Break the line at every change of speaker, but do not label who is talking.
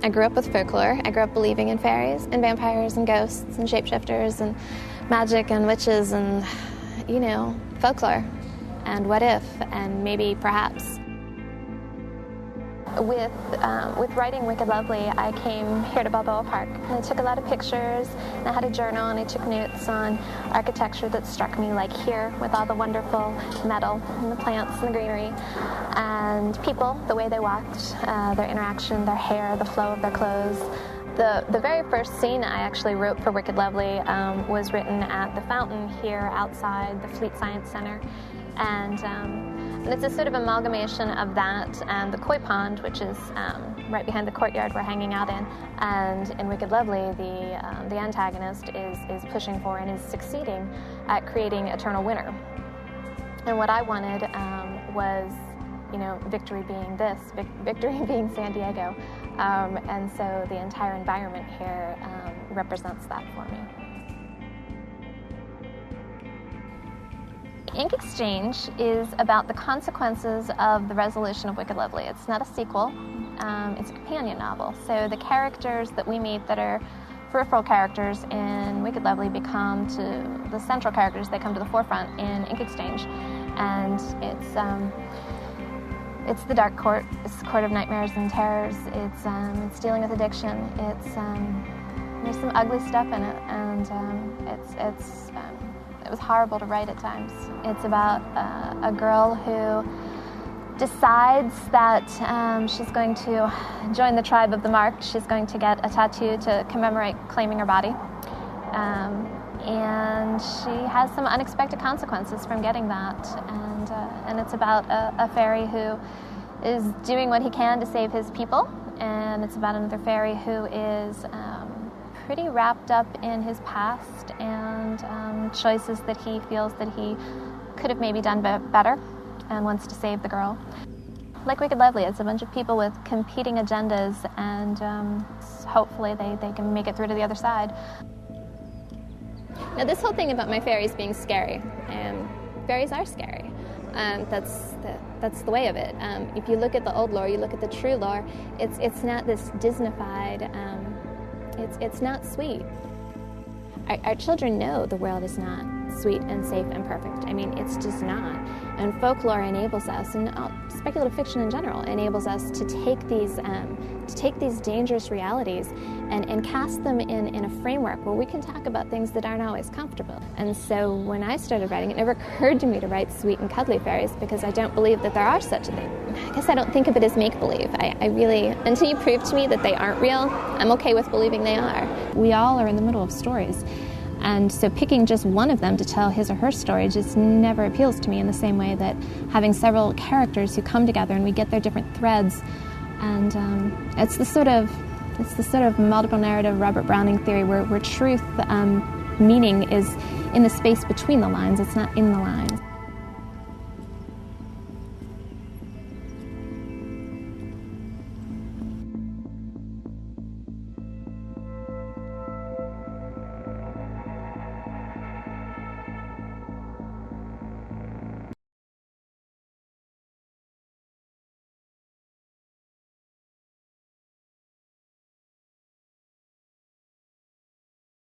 I grew up with folklore. I grew up believing in fairies and vampires and ghosts and shapeshifters and magic and witches and, folklore and what if and maybe perhaps. With writing Wicked Lovely, I came here to Balboa Park. And I took a lot of pictures, and I had a journal, and I took notes on architecture that struck me, like here, with all the wonderful metal and the plants and the greenery, and people, the way they walked, their interaction, their hair, the flow of their clothes. The very first scene I actually wrote for Wicked Lovely was written at the fountain here outside the Fleet Science Center. And it's a sort of amalgamation of that and the koi pond, which is right behind the courtyard we're hanging out in. And in Wicked Lovely, the antagonist is pushing for and is succeeding at creating eternal winter. And what I wanted was, victory being this, victory being San Diego. And so the entire environment here represents that for me. Ink Exchange is about the consequences of the resolution of Wicked Lovely. It's not a sequel, it's a companion novel. So the characters that we meet that are peripheral characters in Wicked Lovely become to the central characters, they come to the forefront in Ink Exchange. And it's the dark court, it's the court of nightmares and terrors, it's dealing with addiction, there's some ugly stuff in it, and it was horrible to write at times. It's about a girl who decides that she's going to join the tribe of the marked. She's going to get a tattoo to commemorate claiming her body. And she has some unexpected consequences from getting that. And it's about a fairy who is doing what he can to save his people. And it's about another fairy who is pretty wrapped up in his past and choices that he feels that he could have maybe done better and wants to save the girl. Like Wicked Lovely, it's a bunch of people with competing agendas, and hopefully they can make it through to the other side. Now, this whole thing about my fairies being scary, fairies are scary. That's the way of it. If you look at the old lore, you look at the true lore, it's not this Disneyfied, it's not sweet. Our children know the world is not sweet and safe and perfect. I mean, it's just not. And folklore enables us, and speculative fiction in general, enables us to take these dangerous realities and cast them in a framework where we can talk about things that aren't always comfortable. And so when I started writing, it never occurred to me to write sweet and cuddly fairies, because I don't believe that there are such a thing. I guess I don't think of it as make-believe. I really, until you prove to me that they aren't real, I'm okay with believing they are. We all are in the middle of stories. And so picking just one of them to tell his or her story just never appeals to me in the same way that having several characters who come together and we get their different threads. And it's the sort of multiple narrative Robert Browning theory where truth meaning is in the space between the lines, it's not in the lines.